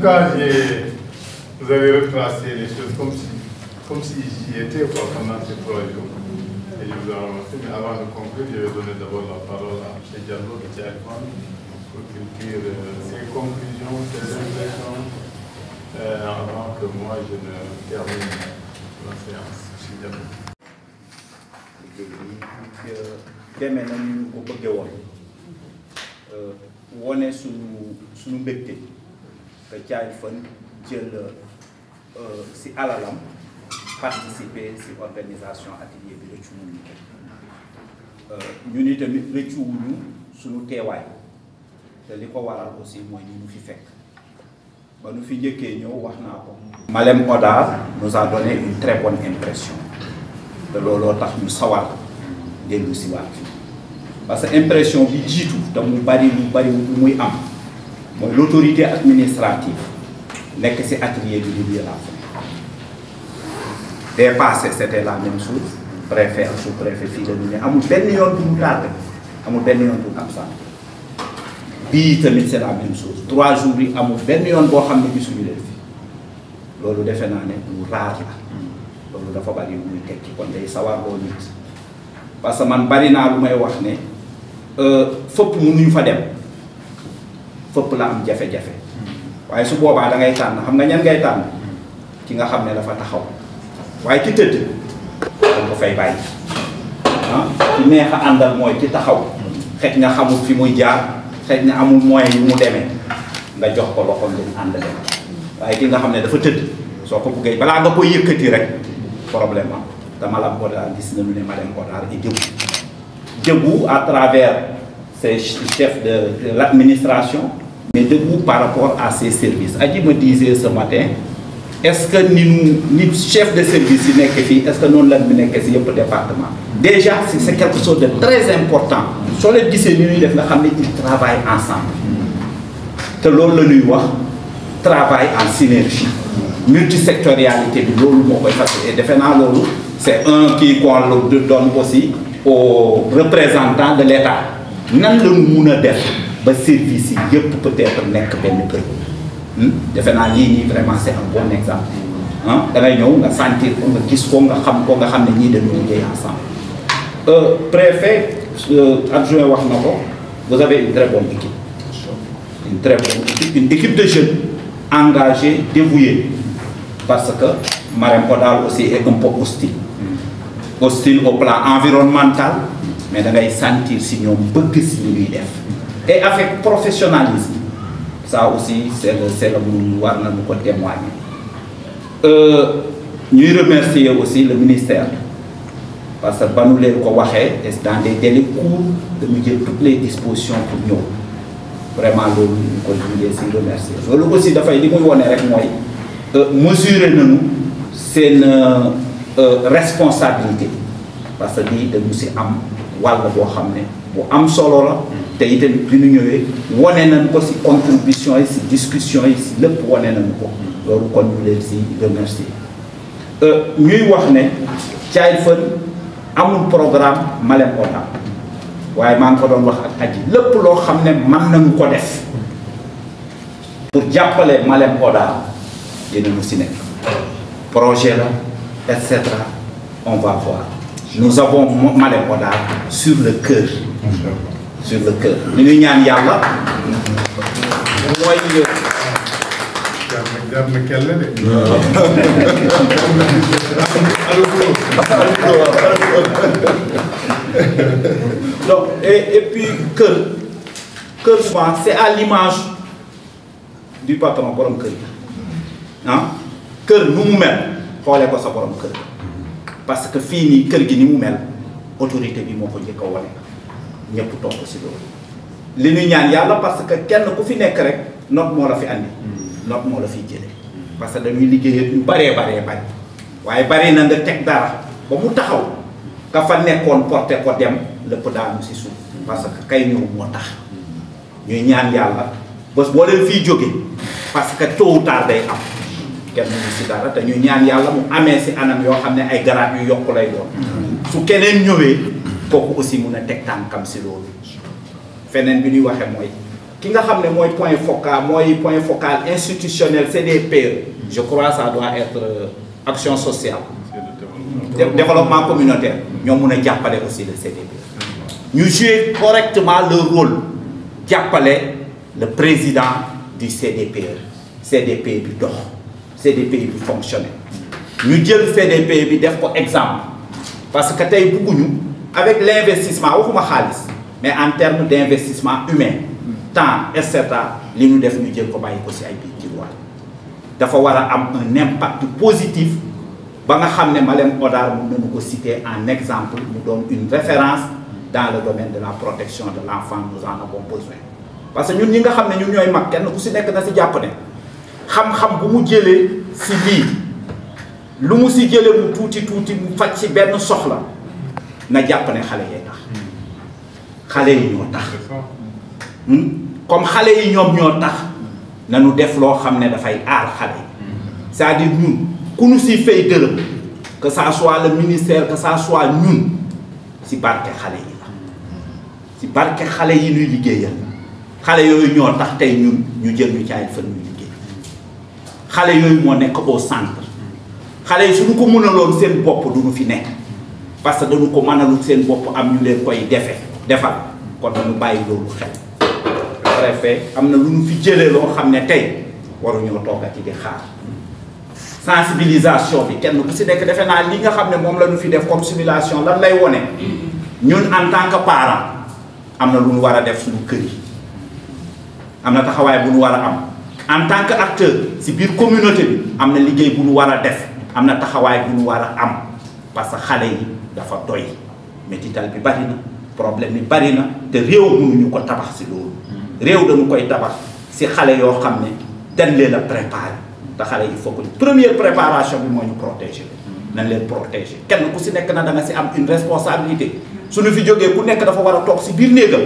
cas, vous avez retracé les choses comme si j'y étais pendant ces 3 jours. Et je vous ai remercié. Mais avant de conclure, je vais donner d'abord la parole à M. Diallo de Tchaïfan pour qu'il tire ses conclusions, ses impressions, avant que moi je ne termine la séance. M. Diallo. demee nañu ko bëggee woon wone suñu mbégte que Tchaïfan jël si alalam participer si organisation atelier bi rëccu wuñu ñu ni tamit rëccu wuñu suñu teewaay te li ko waral aussi mooy ni ñu fi fekk ba nu fi njëkkee ñëw wax naa ko. Malem Hodar nous a donné une très bonne impression te looloo tax ñu sawar dellu si waat parce que impression bi jiitu te mu bari lu muy am mooy l'autorité administrative nekk si atelier bi du la fin. Des passés c'était la même chose préfet ak sous-préfet fii la ñu ne amul benn yoon bu mu tardé amul benn yoon bu mu absent bii tamit c'est la même chose 3 jours yi amul benn yoon boo xam ne gisuñu leen fi loolu defe naa ne lu raar la loolu dafa bari lu muy tekki kon day sawarloo nit parce que man bari naa lu may wax ne fëpp mënuñu fa dem fëpp la am jafe-jafe waaye su boobaa da ngay tànn xam nga ñan ngay tànn ki nga xam ne dafa taxaw waaye ki tëdd dañ ko fay bàyyi ki neex a àndal mooy ki taxaw xëj na xamul fi muy jaar xëj na amul moyen yu mu demee nga jox ko loxo ngeen ànd leen waaye ki nga xam ne dafa tëdd soo ko buggee balaa nga koy yëkkati rek problème am te Malem Hodar gis nañu ne Malem Hodar est debout à travers ses chefs de l'administration mais debout par rapport à ses services. Adji me disait ce matin est-ce que ni chef de service yi nekk fii est-ce que noonu la ñu nekk si yëpp département déjà c'est quelque chose de très important soo leen gisee ni ñuy def nga xam ne ils travaillent ensemble te loolu la ñuy wax travail en synergie multisectorialité bi loolu moo koy faciliter defe naa loolu c'est un qui qu'on le donne aussi aux représentants de l'État nan la ñu mun a def ba service yi yëpp peut-être nekk benn kër defe naa lii nii vraiment c'est un bon exemple da ngay ñëw nga sentir ko nga gis ko nga xam ko nga xam ne ñii dañoo liggéey ensemble. Préfet adjoint wax na ko vous avez une très bonne équipe une équipe de jeunes engagés dévoués parce que Malem Hodar aussi est un peu hostile au plan environnemental mais da ngay sentir si ñoom bëgg si li ñuy def et avec professionnalisme. Ça aussi, c'est le war nañu ko témoigner. Ñuy remercier aussi le ministère parce que ba nu leen ko waxee dans des délais courts dañu jël toutes les dispositions pour ñëw vraiment loolu ñu ko ñu si remercier. Loolu aussi dafay li muy wone rek mooy mesurer nañu seen responsabilité parce que lii dañu si am wàll boo xam ne bu am solo la. te itam bi ñu ñëwee wane nañ ko ci contribution yi ci discussion yi ci lépp wane nañ ko loolu kon ñu leen ci remercier ñuy wax ne Tchaïfan amul programme Malem Hodar waaye maa ngi ko doon wax ak Adji lépp loo xam ne mën nañu ko def pour jàppale Malem Hodar dinañu ci nekk projet la etc. on va voir nous avons Malem Hodar sur le cœur. Sur le cœur. Ñu ngi ñaan yàlla mooy donc et puis kër souvent c'est à l'image du patron borom kër gi kër nu mu mel xoolee ko sa borom kër parce que fii nii kër gi ni mu mel autorité bi moo ko njëkk a wane ñëpp topp si loolu li ñu ñaan yàlla parce que kenn ku fi nekk rek note moo la fi andi note moo la fiy jëlee parce que dañuy liggéey ñu bari waaye bari na nga teg dara ba mu taxaw ka fa nekkoon porté ko dem lépp daanu si suuf parce que kay ñëw moo tax ñuy ñaan yàlla bés boo leen fiy jóge parce que tôt ou tard day am kenn ñu si dara te ñuy ñaan yàlla mu amee si anam yoo xam ne ay garaat yu yokku lay doon su keneen ñëwee kooku aussi mun a teg tànkam si loolu feneen bi ñuy waxee mooy ki nga xam ne mooy point focal institutionnel CDPE je crois ça doit être action sociale développement communautaire ñoo mun a jàppale aussi le CDPE ñu jouer correctement le rôle jàppale le président du CDPE bi dox CDPE bi fonctionner ñu jël CDPE bi def ko exemple parce que tey bugguñu avec l'investissement waxuma xaalis mais en termes d'investissement humain temps et cetera li ñu def ñu jël ko bàyyi ko ci ay biir jiwaat dafa war a am un impact positif ba nga xam ne Malem Hodar mën nañu ko citer en exemple mu doon une référence dans le domaine de la protection de l'enfant nous en avons besoin parce que ñun ñi nga xam ne ñun ñooy mag kenn ku ci nekk na ci jàpp ne xam-xam bu mu jëlee ci lii lu mu ci jëlee mu tuuti mu faj ci benn soxla na jàpp ne xale yee tax xale yi ñoo tax comme xale yi ñoom ñoo tax nañu def loo xam ne dafay aar xale yi c'est-à-dire ñun ku ñu ci fay dërëm que ça soit le ministère que ça soit ñun ci barke xale yi la ci barke xale yi ñuy liggéeyal xale yooyu ñoo tax tey ñun ñu jël ñu caay fan ñuy liggéey xale yooyu moo nekk au centre xale yi suñu ko mënaloon seen bopp duñu fi nekk parce que dañu ko mënalul seen bopp am ñu leen koy defal kon nañu bàyyi loolu xel préfet am na lu ñu fi jëlee loo xam ne tey waruñoo toogati di xaar sensibilisation bi kenn ku ci nekk defe naa li nga xam ne moom la ñu fi def comme simulation lan lay wone ñun en tant que parent am na lu ñu war a def suñu kër yi am na taxawaay bu ñu war a am en tant que acteur ci biir communauté bi am na liggéey bu ñu war a def am na taxawaay bu ñu war a am parce que xale yi dafa doy métital bi bari na problème yi bari na te réew mënuñu ko tabax ci loolu réew dañu koy tabax ci xale yoo xam ne dañ leen a préparer te xale il faut que première préparation bi moo ñu protéger nañ leen protéger kenn ku ci nekk na da nga ci am une responsabilité suñu fi jógee ku nekk dafa war a toog ci biir néegam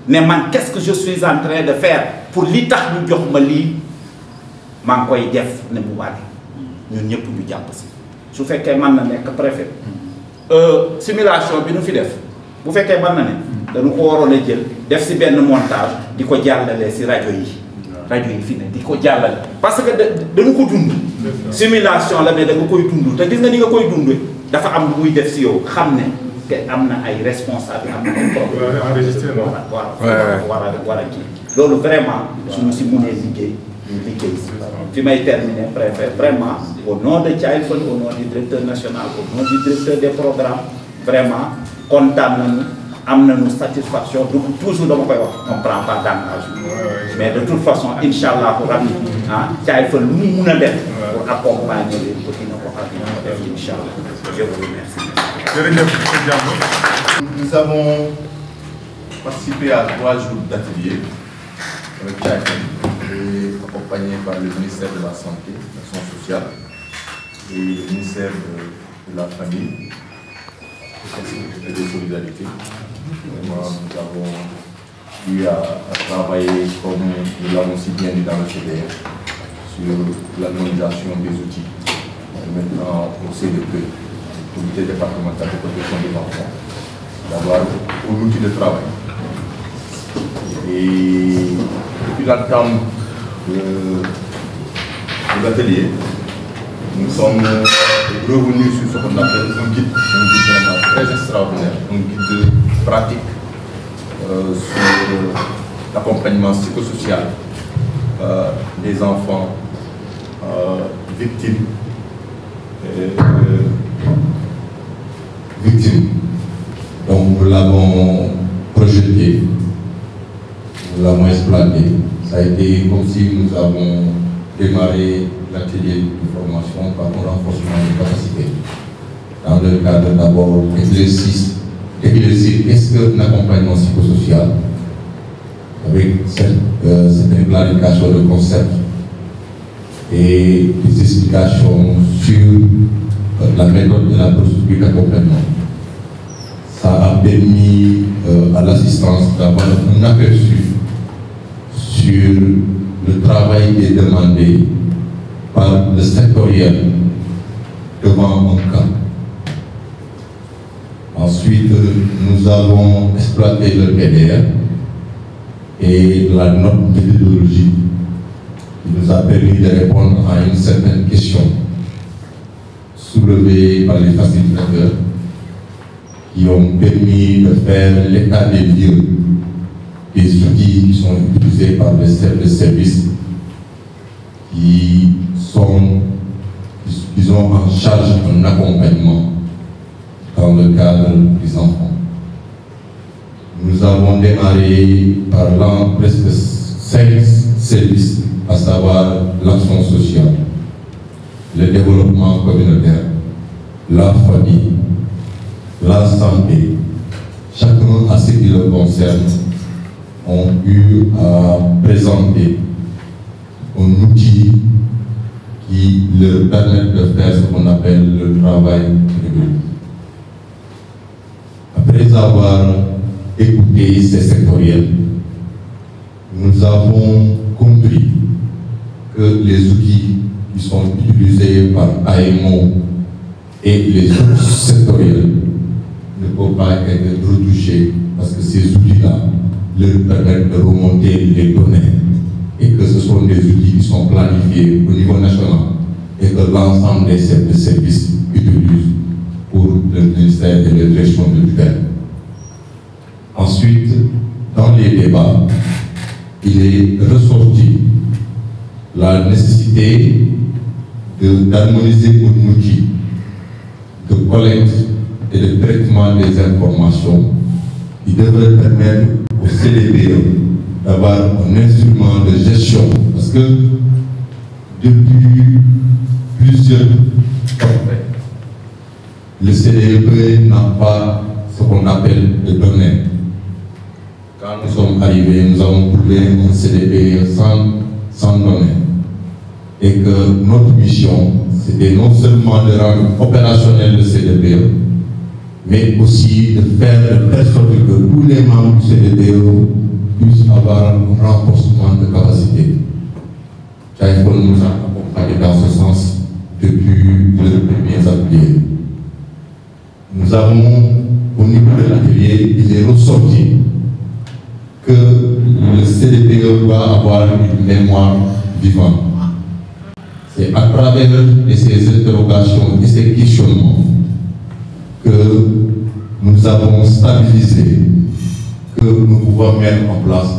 ne man qu'est-ce que je suis en train de faire pour li tax ñu jox ma lii maa ngi koy def ne mu wàññi ñun ñëpp ñu jàpp ci su fekkee mën na nekk préfet simulation bi nu fi def bu fekkee mën na ne dañu ko waroon a jël def ci benn montage di ko jàllale ci rajo yi fi ne di ko jàllale parce que dañu ko dund simulation la mais da nga koy dund te gis nga ni nga koy dund dafa am lu muy def ci yow xam ne te am na ay responsable am na ay problème war a kii loolu vraiment suñu ci mënee liggéey fi may terminer préfet vraiment au nom de Thiaye Fall au nom du directeur national au nom du directeur des programmes vraiment kontaan nañu am nañu satisfaction donc toujours dama koy wax on prend pas d'engagement mais de toute façon incha allah rabbi Thiaye Fall lu mu mun a def pour accompagner leen pour dina ko ak dina ko def incha allah je vous remercie. Nous avons participé à 3 jours d'atelier avec Thiaye Fall, accompagné par le ministère de la Santé, de l'Action sociale et le ministère de la Famille et des Solidarités. Vraiment, nous avons eu à travailler, comme nous l'avons si bien dit dans le CDR, sur l'harmonisation des outils. Maintenant, au CDP, comité départemental de protection des enfants, d'avoir un outil de travail. Et depuis l'entame de l'atelier, nous sommes revenus sur ce qu'on appelle un guide vraiment très extraordinaire, un guide pratique sur l'accompagnement psychosocial des enfants victimes. Donc nous l'avons projeté, nous l'avons exploité. Ça a été comme si nous avons démarré l'atelier de formation par un renforcement de capacité. Dans le cadre d'abord d'exercice, qu'est-ce qu'un accompagnement psychosocial avec cette clarification de concepts et des explications sur la méthode de la procédure d'accompagnement. Ça a permis à l'assistance d'avoir un aperçu sur le travail qui est demandé par le sectoriel devant un cas. Ensuite, nous avons exploité le PDR et et la note méthodologique qui nous a permis de répondre à une certaine question soulevée par les facilitateurs qui ont permis de faire l'état des lieux des outils qui sont utilisés par les chefs de service qui ont en charge un accompagnement dans le cadre des enfants. Nous avons démarré par presque 5 services, à savoir l'action sociale, le développement communautaire, la famille, la santé. Chacun à ce qui le concerne ont eu à présenter un outil qui leur permet de faire ce qu'on appelle le travail régulier. Après avoir écouté ces sectoriels, nous avons compris que les outils qui sont utilisés par AMO et les autres sectoriels ne peuvent pas être retouchés parce que ces outils-là leur permettent de remonter les données et que ce sont des outils qui sont planifiés au niveau national et que l'ensemble des chefs de service utilisent pour le ministère et la direction de l'UFED. Ensuite, dans les débats, il est ressorti la nécessité d'harmoniser un outil de collecte et de traitement des informations qui devrait permettre au CDPE d'avoir un instrument de gestion. Parce que depuis plusieurs temps, le CDPE n'a pas ce qu'on appelle de données. Quand nous sommes arrivés, nous avons trouvé un CDPE sans données. Et que notre mission, c'était non seulement de rendre opérationnel le CDPE, mais aussi de faire de telle sorte que tous les membres du CDPE puissent avoir un renforcement de capacité. Jaïfon nous a accompagnés dans ce sens depuis les premiers ateliers. Nous avons, au niveau de l'atelier, il est ressorti que le CDPE doit avoir une mémoire vivante. C'est à travers ces interrogations et ces questionnements que nous avons stabilisé, que nous pouvons mettre en place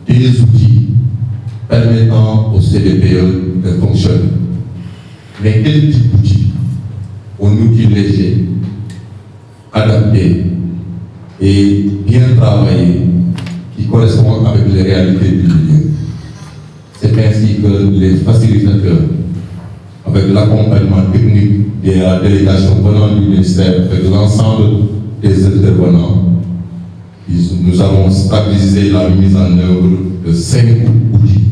des outils permettant au CDPE de fonctionner. Mais quel type d'outils? Un outil léger, adapté et bien travaillé, qui correspond avec les réalités du milieu. C'est ainsi que les facilitateurs, avec l'accompagnement technique de la délégation venant du ministère, avec l'ensemble des intervenants, nous avons stabilisé la mise en œuvre de 5 outils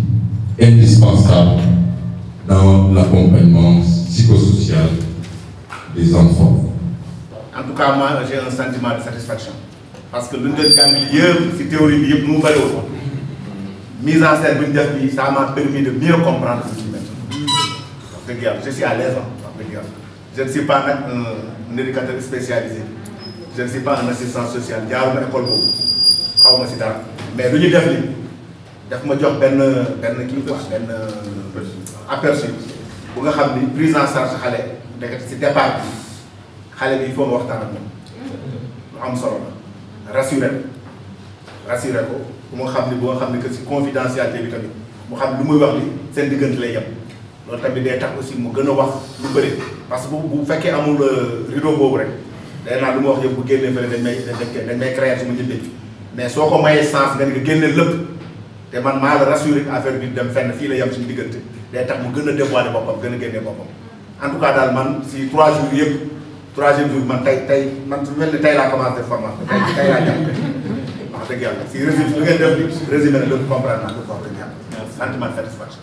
indispensables dans l'accompagnement psychosocial des enfants. En tout cas, moi, j'ai un sentiment de satisfaction. Parce que l'une des c'est théorie, nous valons. Mise en scène, ça m'a permis de mieux comprendre ce qui m'intéresse. Je suis à l'aise. Je ne suis pas un éducateur spécialisé. Je ne suis pas un assistant social. Je suis une école. Mais ce que je fais, je me donne un aperçu. Pour que la prise en charge, c'est départ. Il faut me rassurer ko bu ma xam ne que si confidentialité bi tamit mu xam lu muy wax li seen diggante lay yem loolu tamit day tax aussi mu gën a wax lu bëri parce que bu fekkee amul rideau boobu rek day naa lu ma wax yëpp bu génnee fële dañ may créer su ma njëndee mais soo ko mayee sens nga ni nga génne lépp te man maa la rassurer affaire bi dem fenn fii la yem suñu diggante day tax mu gën a dévoiler boppam gën a génnee boppam en tout cas daal man si 3 jours yëpp 3e jour man tey man su mel ni tey laa commencé formation tey laa jàpp si résumé le comprendre naa ko wax dëgg yàlla sentiment de satisfaction.